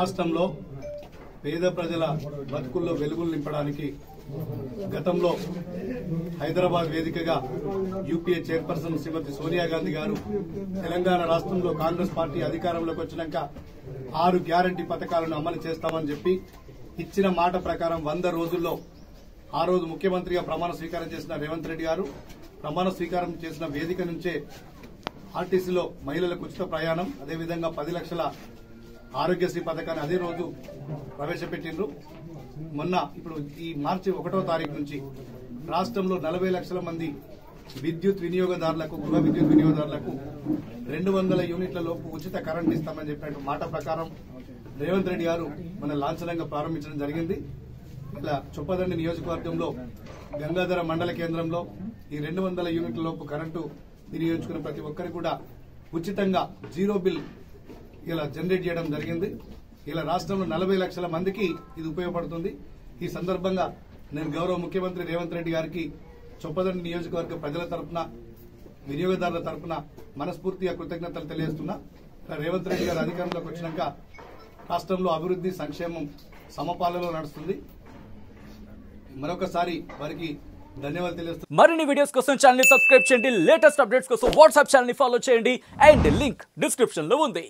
రాష్ట్రంలో పేద ప్రజల బతుకుల్లో వెలుగులు నింపడానికి గతంలో హైదరాబాద్ వేదికగా యూపీఏ చైర్పర్సన్ శ్రీమతి సోనియా గాంధీ గారు తెలంగాణ రాష్ట్రంలో కాంగ్రెస్ పార్టీ అధికారంలోకి వచ్చినాక 6 గ్యారంటీ పథకాలను అమలు చేస్తామని చెప్పి ఇచ్చిన మాట ప్రకారం 100 రోజుల్లో ఆ రోజు ముఖ్యమంత్రిగా ప్రమాణ స్వీకారం చేసిన రేవంత్ రెడ్డి గారు ప్రమాణ స్వీకారం చేసిన వేదిక నుంచే ఆర్టీసీలో మహిళలకు ఉచిత ప్రయాణం, అదేవిధంగా 10 లక్షల ఆరోగ్యశ్రీ పథకాన్ని అదే రోజు ప్రవేశపెట్టిండ్రు. మొన్న ఇప్పుడు ఈ మార్చి 1వ తారీఖు నుంచి రాష్ట్రంలో 40 లక్షల మంది విద్యుత్ వినియోగదారులకు, గృహ విద్యుత్ వినియోగదారులకు 200 యూనిట్ల లోపు ఉచిత కరెంట్ ఇస్తామని చెప్పినట్టు మాట ప్రకారం రేవంత్ రెడ్డి గారు మన లాంఛనంగా ప్రారంభించడం జరిగింది. ఇలా చొప్పదండి నియోజకవర్గంలో గంగాధర మండల కేంద్రంలో ఈ 200 యూనిట్ల లోపు కరెంటు వినియోగించుకున్న ప్రతి ఒక్కరికి కూడా ఉచితంగా జీరో బిల్ ఇలా జనరేట్ చేయడం జరిగింది. ఇలా రాష్ట్రంలో 40 లక్షల మందికి ఇది ఉపయోగపడుతుంది. ఈ సందర్భంగా నేను గౌరవ ముఖ్యమంత్రి రేవంత్ రెడ్డి గారికి చొప్పదండి నియోజకవర్గ ప్రజల తరఫున, వినియోగదారుల తరఫున మనస్ఫూర్తిగా కృతజ్ఞతలు తెలియజేస్తున్నా. రేవంత్ రెడ్డి గారు అధికారంలోకి వచ్చినాక రాష్ట్రంలో అభివృద్ది, సంక్షేమం సమపాలనలో నడుస్తుంది. మరొకసారి వారికి ధన్యవాదాలు తెలియజేస్తున్నాను. మరిన్ని వీడియోస్ కోసం ఛానల్ ని సబ్స్క్రైబ్ చేయండి. లేటెస్ట్ అప్డేట్స్ కోసం వాట్సాప్ ఛానల్ ని ఫాలో చేయండి. అండ్ లింక్ డిస్క్రిప్షన్ లో ఉంది.